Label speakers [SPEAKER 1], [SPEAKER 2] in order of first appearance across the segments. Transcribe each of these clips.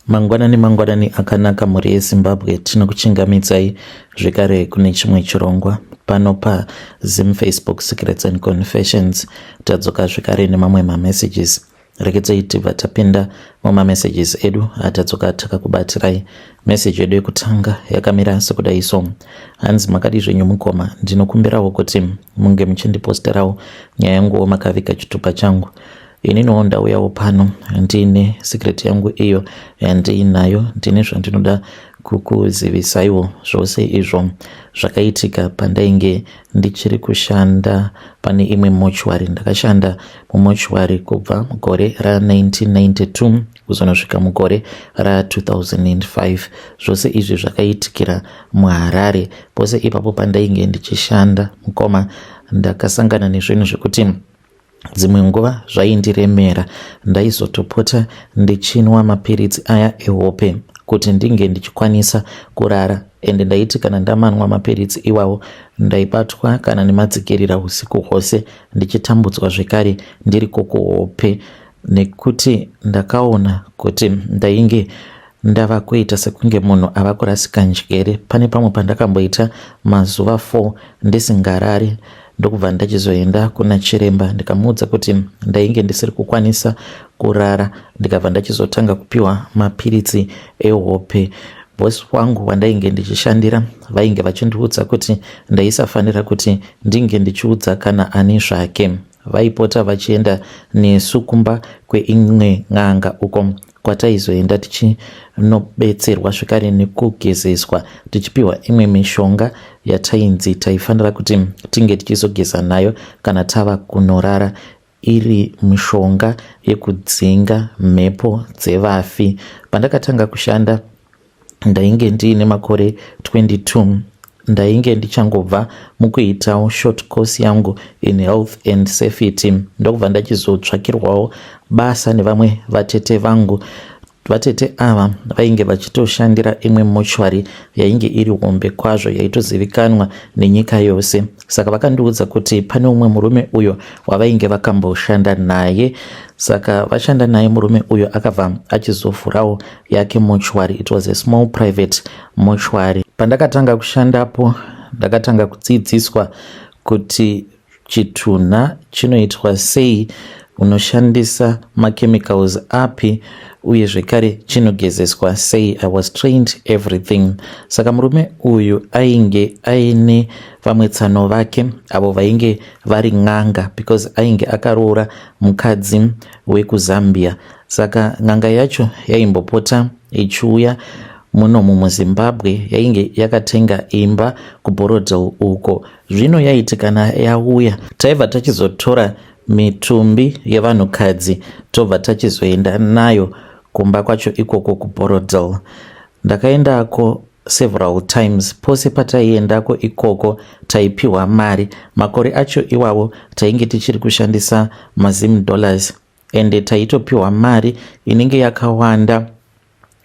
[SPEAKER 1] Mangwanani akanaka muri yeZimbabwe, tinokuchingamidzai zvekare kune chimwe chirongwa pano paZim Facebook Secrets and Confessions. Tadzoka zvekare nemamwe mamessages. Rekedzai tibva tapinda mumamessages edu atadzoka takakubatirai. Message edu yekutanga yakamira sekudai so: hanzi makadi zvenyu mukoma, ndinokumbirawo kuti munge muchindiposterawo nyaya yangu makaviga chitupa changu. Ininiwo ndauyawo pano ndine secret yangu iyo yandiinayo, ndine zvandinoda kukuzivisaiwo zvose izvo zvakaitika pandainge ndichiri kushanda pane imwe mochwari. Ndakashanda mumochwari kubva mugore ra1992 kuzonosvika mugore ra2005. Zvose izvi zvakaitikira muHarare. Pose ipapo pandainge ndichishanda mukoma ndakasangana nezvinhu zvekuti dzimwe nguva zvaindiremera. Ndaizotopota ndichinwa mapiritsi aya ehope kuti ndinge ndichikwanisa kurara, ende ndaiti kana ndamanwa mapiritsi iwawo ndaibatwa kana nemadzikirira usiku hwose ndichitambudzwa zvekare ndiriko kuhope, nekuti ndakaona kuti ndainge ndava kuita sekunge munhu ava kurasika njere. Pane pamwe pandakamboita mazuva 4 ndisingarari, ndokubva ndachizoenda kuna chiremba ndikamuudza kuti ndainge ndisiri kukwanisa kurara, ndikabva ndachizotanga kupiwa mapiritsi ehope. Bosi wangu wandainge ndichishandira vainge vachindiudza kuti ndaisafanira kuti ndinge ndichiudza kana ani zvake. Vaipota vachienda nesu kumba kweimwe n'anga uko kwataizoenda tichinobetserwa zvekare nekugezeswa, tichipiwa imwe mishonga yatainzi taifanira kuti tinge tichizogeza nayo kana tava kunorara, iri mishonga yekudzinga mhepo dzevafi. Pandakatanga kushanda ndainge ndiine makore 22. Ndainge ndichangobva mukuitawo short course yangu in health and safety. Ndokubva ndachizotsvakirwawo basa nevamwe vatete vangu. Vatete ava vainge vachitoshandira imwe mochwari yainge iri hombe kwazvo, yaitozivikanwa nenyika yose. Saka vakandiudza kuti pane umwe murume uyo wavainge vakamboshanda naye. Saka vashanda naye murume uyo akabva achizovhurawo yake mochwari. It was a small private mochwari. Pandakatanga kushandapo ndakatanga kudzidziswa kuti chitunha chinoitwa sei, unoshandisa machemicals api, uye zvekare chinogezeswa sei. I was trained everything. Saka murume uyu ainge aine vamwe tsano vake avo vainge vari n'anga, because ainge akaroora mukadzi wekuZambia. Saka n'anga yacho yaimbopota ichiuya muno muZimbabwe, yainge yakatenga imba kuBorodale uko. Zvino yaiti kana yauya taibva tachizotora mitumbi yevanhukadzi tobva tachizoenda nayo kumba kwacho ikoko kuBorodale. Ndakaendako several times. Pose pataiendako ikoko taipiwa mari. Makore acho iwawo tainge tichiri kushandisa maZim dollars, ende taitopiwa mari inenge yakawanda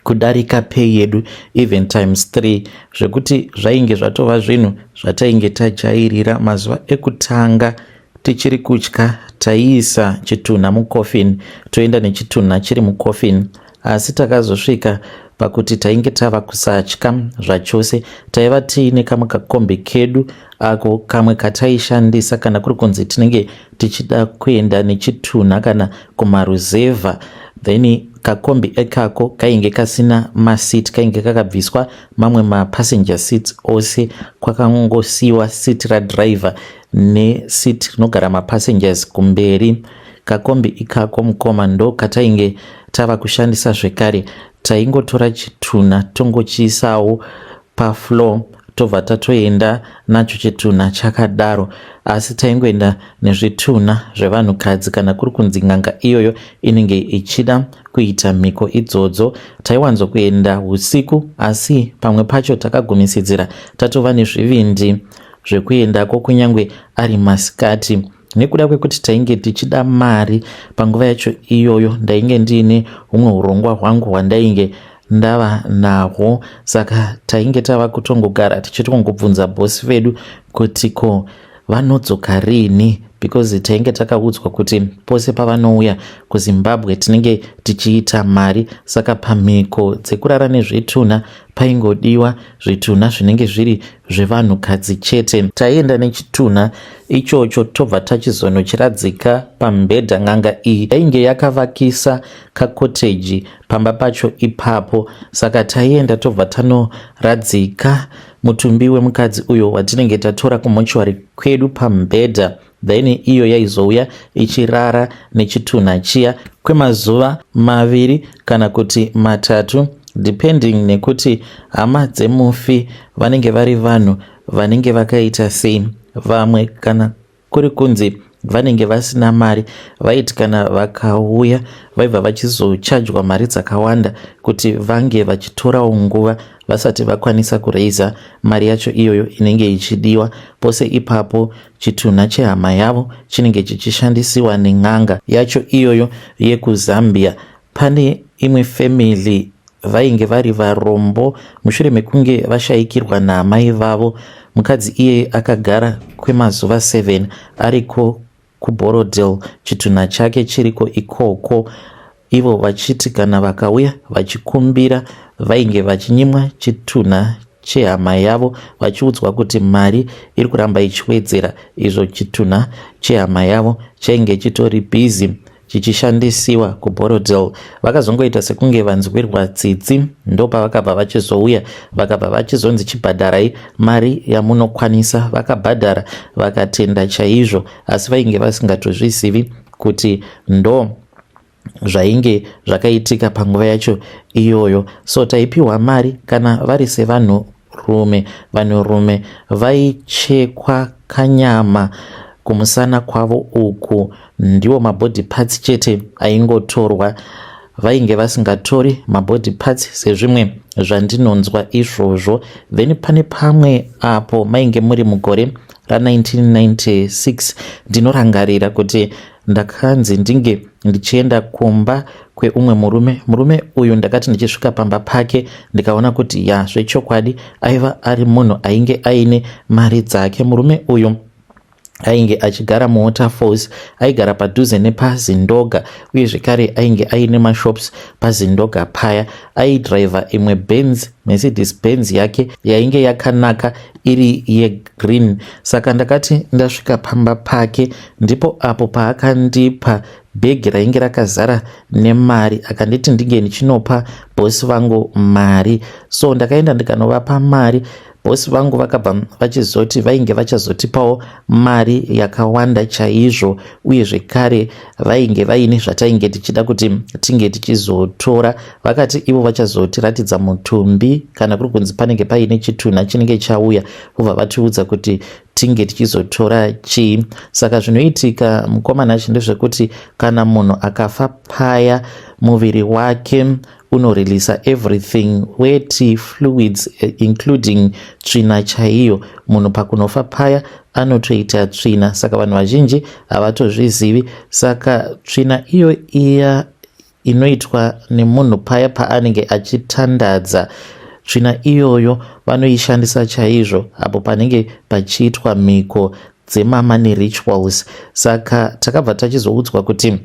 [SPEAKER 1] kudarika pay yedu, even times 3, zvekuti zvainge zvatova zvinhu zvatainge tajairira. Mazuva ekutanga tichiri kutya taiisa chitunha mucoffin, toenda nechitunha chiri mucoffin. Asi takazosvika pakuti tainge tava kusatya zvachose. Taiva tiine kamwe kakombi kedu ako kamwe kataishandisa kana kuri kunzi tinenge tichida kuenda nechitunha kana kumaruzevha. Then kakombi ekako kainge kasina masiti, kainge kakabviswa mamwe mapassenger seats ose, kwakangosiwa seat radriver nesiti rinogara mapassengers kumberi. Kakombi ikako mukoma ndo katainge tava kushandisa zvekare. Taingotora chitunha tongochiisawo pafloor tobva tatoenda nacho chitunha chakadaro. Asi taingoenda nezvitunha zvevanhukadzi kana kuri kunzi n'anga iyoyo inenge ichida kuita mhiko idzodzo. Taiwanzo kuenda usiku, asi pamwe pacho takagumisidzira tatova nezvivindi zvekuendako kunyange ari masikati. Nekuda kwekuti tainge tichida mari panguva yacho iyoyo, ndainge ndiine humwe urongwa hwangu hwandainge ndava nahwo. Saka tainge tava kutongogara tichitongobvunza bosi vedu kuti ko vanodzoka rini, because tainge takaudzwa kuti pose pavanouya kuZimbabwe tinenge tichiita mari, saka pamhiko dzekurara nezvitunha paingodiwa zvitunha zvinenge zviri zvevanhukadzi chete. Taienda nechitunha ichocho tobva tachizonochiradzika pamubhedha. N'anga iyi yainge yakavakisa kakoteji pamba pacho ipapo, saka taienda tobva tanoradzika mutumbi wemukadzi uyo watinenge tatora kumochwari kwedu pamubhedha. Then iyo yaizouya ichirara nechitunha chiya kwemazuva 2 kana kuti 3 depending nekuti hama dzemufi vanenge vari vanhu vanenge vakaita sei. Vamwe kana kuri kunzi vanenge vasina mari, vaiti kana vakauya vaibva vachizochajwa mari dzakawanda kuti vange vachitorawo nguva vasati vakwanisa kureiza mari yacho iyoyo inenge ichidiwa. Pose ipapo chitunha chehama yavo chinenge chichishandisiwa nen'anga yacho iyoyo yekuZambia. Pane imwe family vainge vari varombo mushure mekunge vashayikirwa naamai vavo. Mukadzi iye akagara kwemazuva 7 ariko kuBorodale, chitunha chake chiriko ikoko. Ivo vachiti kana vakauya vachikumbira vainge vachinyimwa chitunha chehama yavo vachiudzwa kuti mari iri kuramba ichiwedzera. Izvo chitunha chehama yavo chainge chitori bhizi chichishandisiwa kuBorodale. Vakazongoita sekunge vanzwirwa tsitsi, ndopavakabva vachizouya vakabva vachizonzi chibhadharai mari yamunokwanisa. Vakabhadhara vakatenda chaizvo, asi vainge vasingatozvizivi kuti ndo zvainge zvakaitika panguva yacho iyoyo. So taipiwa mari kana vari sevanhurume. Vanhurume vaichekwa kanyama kumusana kwavo uku, ndiwo mabody parts chete aingotorwa. Vainge vasingatori mabody parts sezvimwe zvandinonzwa izvozvo. Then pane pamwe apo mainge muri mugore ra1996 ndinorangarira kuti ndakanzi ndinge ndichienda kumba kweumwe murume uyu. Ndakati ndichisvika pamba pake ndikaona kuti zvechokwadi aiva ari munhu ainge aine mari dzake. Murume uyu ainge achigara muWaterfalls, aigara padhuze nepaZindoga, uye zvekare ainge aine mashops paZindoga paya. Aidhiraivha imwe Mercedes Benz yake yainge yakanaka iri yegreen. Saka ndakati ndasvika pamba pake ndipo apo paakandipa bhegi rainge rakazara nemari, akanditi ndinge ndichinopa bosi vangu mari. So ndakaenda ndikanovapa mari. Bosi vangu vakabva vachizoti vainge vachazotipawo mari yakawanda chaizvo, uye zvekare vainge vaine zvatainge tichida kuti tinge tichizotora. Vakati ivo vachazotiratidza mutumbi kana kuri kunzi panenge paine chitunha chinenge chauya, vobva vatiudza kuti tinge tichizotora chii. Saka zvinoitika mukomana acho ndezvekuti kana munhu akafa paya, muviri wake unoreleasa everything, wet fluids including tsvina chaiyo. Munhu pakunofa paya anotoita tsvina, saka vanhu vazhinji havatozvizivi. Saka tsvina iyo iya inoitwa nemunhu paya paanenge achitandadza, tsvina iyoyo vanoishandisa chaizvo apo panenge pachiitwa mhiko dzemamani rituals. Saka takabva tachizoudzwa kuti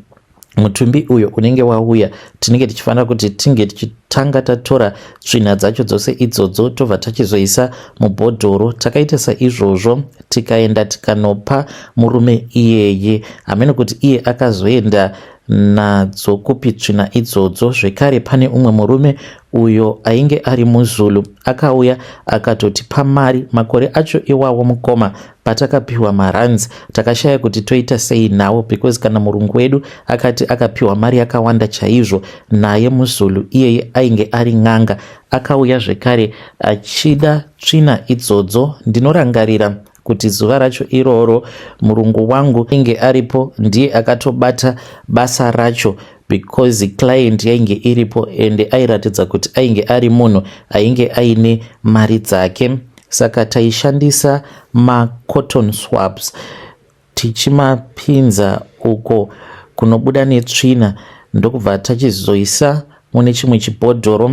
[SPEAKER 1] mutumbi uyo unenge wauya tinenge tichifanira kuti tinge tichitanga tatora tsvina dzacho dzose idzodzo tobva tachizoisa mubhodhoro. Takaita saizvozvo tikaenda tikanopa murume iyeye, hamene kuti iye akazoenda nadzo kupi tsvina idzodzo. Zvekare pane umwe murume uyo ainge ari muZulu akauya akatotipa mari. Makore acho iwawo mukoma patakapiwa maranzi takashaya kuti toita sei nawo, because kana murungu wedu akati akapiwa mari yakawanda chaizvo naye muZulu iyeye ainge ari n'anga, akauya zvekare achida tsvina idzodzo. Ndinorangarira kuti zuva racho iroro murungu wangu inge aripo, ndiye akatobata basa racho because client yainge iripo ende airatidza kuti ainge ari munhu ainge aine mari dzake. Saka taishandisa macotton swabs tichimapinza uko kunobuda netsvina, ndokubva tachizoisa mune chimwe chibhodhoro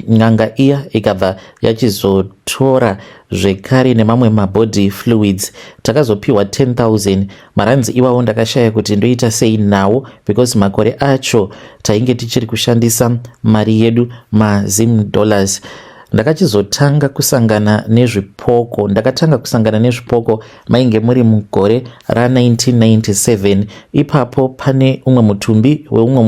[SPEAKER 1] n'anga iya ikabva yachizotora zvekare nemamwe mabody fluids. Takazopiwa 10,000 maranzi iwawo ndakashaya kuti ndoita sei nawo because makore acho tainge tichiri kushandisa mari yedu mazim dollars. Ndakachizotanga kusangana nezvipoko. Ndakatanga kusangana nezvipoko mainge muri mugore ra1997. Ipapo pane umwe mutumbi weumwe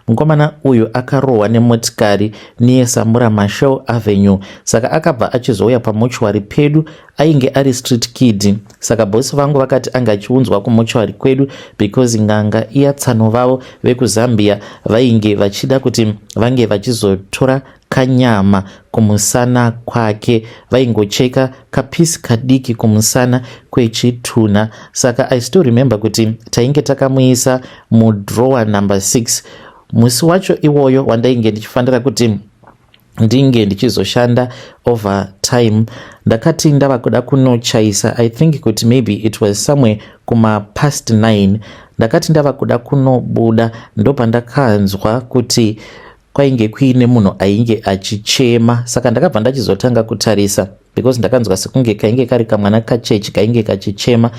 [SPEAKER 1] mukomana uyu akarohwa nemotikari neSamura Machel Avenue. Saka akabva achizouya pamochwari pedu. Ainge ari street kid. Saka bosi vangu vakati anga achiunzwa kumochwari kwedu because nganga iya tsano vavo vekuzambia vainge vachida kuti vange vachizotora kanyama kumusana kwake, vaingocheka kapisi kadiki kumusana kwechituna. Saka I still remember kuti tainge takamuisa mudrower number 6. Musi wacho iwoyo wandainge ndichifanira kuti ndinge ndichizoshanda overtime, ndakati ndava kuda kunochaisa. I think kuti maybe it was somewhere kuma past 9. Ndakati ndava kuda kunobuda ndopa ndakanzwa kuti kwainge kuine munhu ainge achichema. Saka ndakabva ndachizotanga kutarisa because ndakanzwa sekunge kainge kari kamwana kachechi kainge kachichema.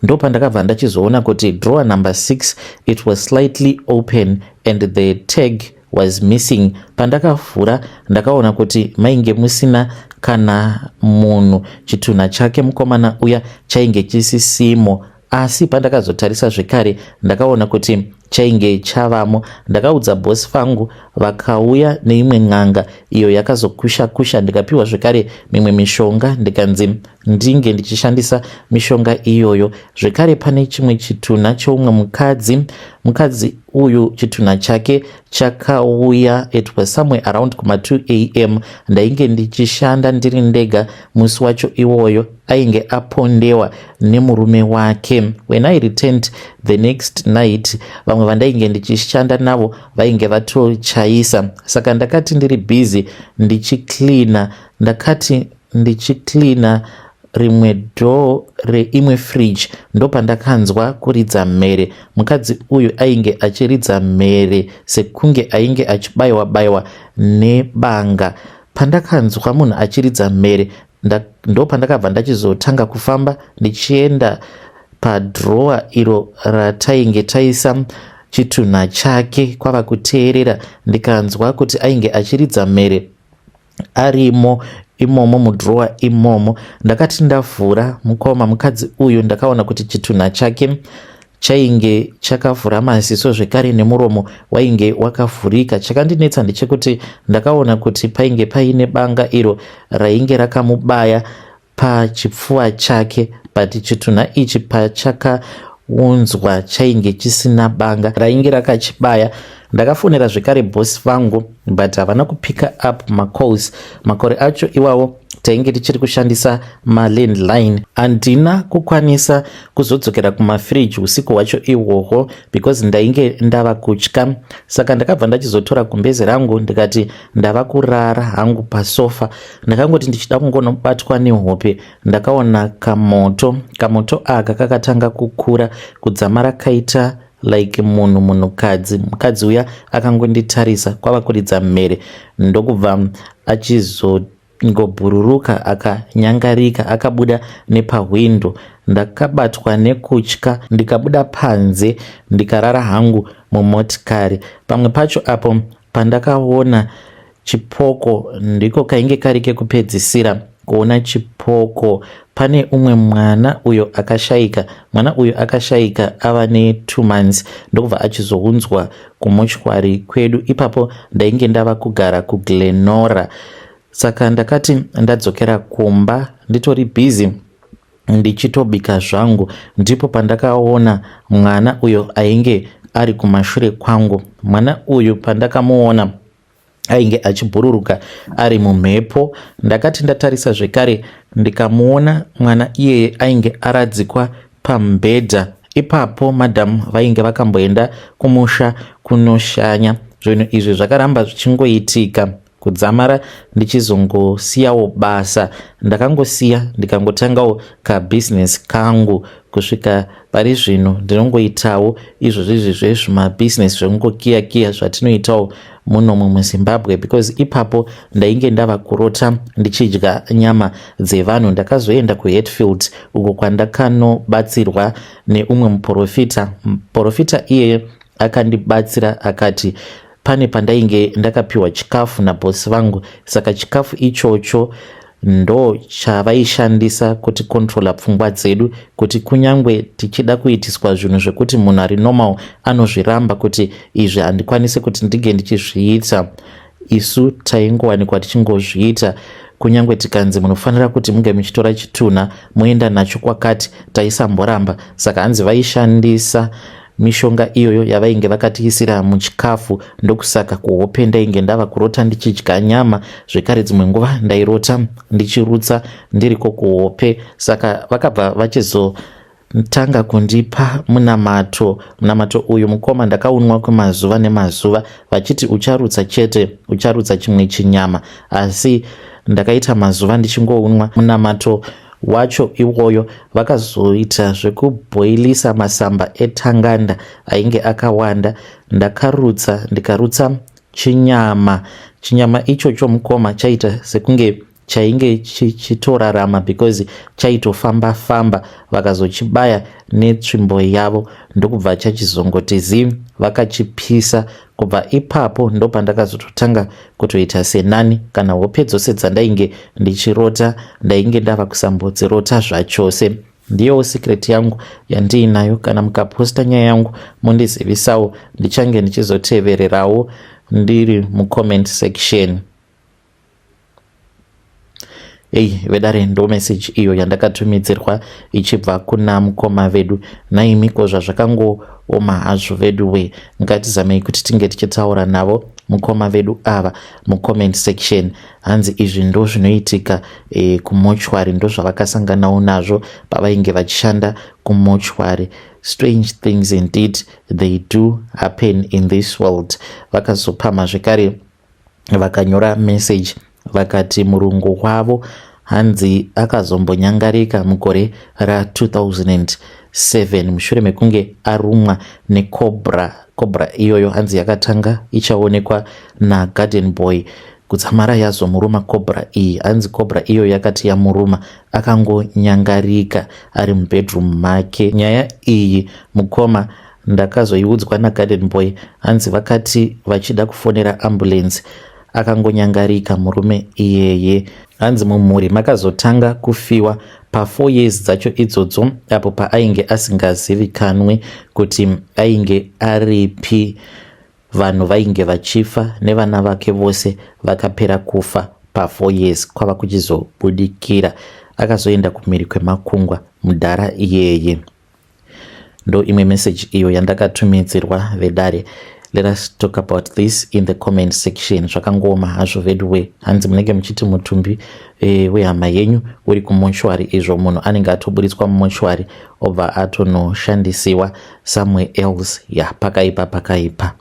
[SPEAKER 1] Ndopa ndakabva ndachizoona kuti drawer number 6 it was slightly open and the tag was missing. Pandakavhura ndakaona kuti mainge musina kana munhu, chitunha chake mukomana uya chainge chisisimo. Asi pandakazotarisa zvekare ndakaona kuti chainge chavamo. Ndakaudza bosi vangu, vakauya neimwe n'anga iyo yakazokusha. Ndikapiwa zvekare mimwe mishonga ndikanzi ndinge ndichishandisa mishonga iyoyo. Zvekare pane chimwe chitunha choumwe mukadzi uyu chitunha chake chakauya. It was somewhere around kuma 2 am. Ndainge ndichishanda ndiri ndega. Musi wacho iwoyo ainge apondewa nemurume wake. When I returned the next night, vamwe vandainge ndichishanda navo vainge vatochaisa. Saka ndakati ndiri busy ndichiklina, ndakati ndichiklina rimwe door reimwe fridge ndopa ndakanzwa kuridza mhere. Mukadzi uyu ainge achiridza mhere sekunge ainge achibayiwa nebanga. Pandakanzwa munhu achiridza mhere ndopa ndakabva ndachizotanga kufamba ndichienda padrower iro ratainge taisa chitunha chake. Kwava kuteerera ndikanzwa kuti ainge achiridza mhere arimo imomo mudrower imomo. Ndakati ndavhura mukadzi uyu ndakaona kuti chitunha chake chainge chakavhura maziso zvekare nemuromo wainge wakavhurika. Chakandinetsa ndechekuti ndakaona kuti painge paine banga iro rainge rakamubaya pachipfuva chake, but chitunha ichi pachakaunzwa chainge chisina banga rainge rakachibaya. Ndakafonera zvekare bosi vangu but havana kupika up macalls. Makore acho iwawo tainge tichiri kushandisa malandline. Handina kukwanisa kuzodzokera kumafridge usiku wacho ihwohwo because ndainge ndava kutya. Saka ndakabva ndachizotora gumbeze rangu ndikati ndava kurara hangu pasofa. Ndakangoti ndichida kungonobatwa nehope ndakaona kamoto aka kakatanga kukura kudzamara kaita like munhukadzi. Mukadzi uya akangonditarisa, kwava kuridza mhere ndokubva achizongobhururuka akanyangarika akabuda nepahwindo. Ndakabatwa nekutya ndikabuda panze ndikarara hangu mumotikari. Pamwe pacho apo pandakaona chipoko ndiko kainge kari kekupedzisira kuona chipoko. Pane umwe mwana uyo akashayika ava ne2 months ndokubva achizounzwa kumochwari kwedu. Ipapo ndainge ndava kugara kuGlenora. Saka ndakati ndadzokera kumba nditori busy ndichitobika zvangu, ndipo pandakaona mwana uyo ainge ari kumashure kwangu. Mwana uyu pandakamuona ainge achibhururuka ari mumhepo. Ndakati ndatarisa zvekare ndikamuona mwana iyeye ainge aradzikwa pamubhedha. Ipapo madhamu vainge vakamboenda kumusha kunoshanya. Zvinhu izvi zvakaramba zvichingoitika kudzamara ndichizongosiyawo basa. Ndakangosiya ndikangotangawo kabhizinesi kangu. Kusvika pari zvino ndinongoitawo izvozvi zvezvimabhizinesi zvekungokiya zvatinoitawo muno muZimbabwe, because ipapo ndainge ndava kurota ndichidya nyama dzevanhu. Ndakazoenda kuHatfield uko kwandakanobatsirwa neumwe muprofita iyeye akandibatsira akati pane pandainge ndakapiwa chikafu nabosi vangu, saka chikafu ichocho ndo chavaishandisa kuti kontrola pfungwa dzedu, kuti kunyangwe tichida kuitiswa zvinhu zvekuti munhu ari normal anozviramba kuti izvi handikwanisi kuti ndige ndichizviita, isu taingowanikwa tichingozviita. Kunyangwe tikanzi munofanira kuti munge muchitora chitunha moenda nacho kwakati, taisamboramba. Saka hanzi vaishandisa mishonga iyoyo yavainge vakatiisira muchikafu, ndokusaka kuhope ndainge ndava kurota ndichidya nyama, zvekare dzimwe nguva ndairota ndichirutsa ndiriko kuhope. Saka vakabva vachizotanga kundipa munamato uyu mukoma ndakaunwa kwemazuva nemazuva, vachiti ucharutsa chete, ucharutsa chimwe chinyama, asi ndakaita mazuva ndichingounwa munamato wacho iwoyo. Vakazoita zvekubhoilisa masamba etanganda ainge akawanda, ndikarutsa chinyama ichocho mukoma chaita sekunge chainge chitorarama because chaitofamba. Vakazochibaya netsvimbo yavo ndokubva chachizongoti vakachipisa. Kubva ipapo ndopandakazototanga kutoita senani, kana hope dzose dzandainge ndichirota ndainge ndava kusambodzirota zvachose. Ndiyo secret yangu yandiinayo. Kana mukaposta nyaya yangu mundizivisawo, ndichange ndichizotevererawo ndiri mucomment section. Vedare ndo message iyo yandakatumidzirwa ichibva kuna mukoma vedu. Naimiko zvazvakangooma hazvo vedu we, ngatizamei kuti tinge tichitaura navo mukoma vedu ava mucomment section. Hanzi izvi ndo zvinoitika kumochwari, ndo zvavakasanganawo nazvo pavainge vachishanda kumochwari. Strange things indeed they do happen in this world. Vakazopama zvekare vakanyora message vakati murungu wavo hanzi akazombonyangarika mugore ra2007 mushure mekunge arumwa nekobra. Iyoyo hanzi yakatanga ichaonekwa naGarden Boy. Kutsamara yazomuruma kobra iyi, hanzi kobra iyo yakati yamuruma akangonyangarika ari mubedroom make. Nyaya iyi mukoma ndakazoiudzwa naGarden Boy, hanzi vakati vachida kufonera ambulance akangonyangarika murume iyeye. Hanzi mumhuri makazotanga kufiwa pa4 years dzacho idzodzo, apo paainge asingazivikanwi kuti ainge aripi. Vanhu vainge vachifa nevana vake vose vakapera kufa pa4 years kwava kuchizobudikira. Akazoenda kumhiri kwemakungwa mudhara iyeye. Ndo imwe message iyo yandakatumidzirwa vedare. Let us talk about this in the comment section. Zvakangooma hazvo vedu we, hanzi munenge muchiti mutumbi wehama yenyu uri kumochwari, izvo munhu anenge atoburitswa mumochwari obva atonoshandisiwa somewhere else. Pakaipa.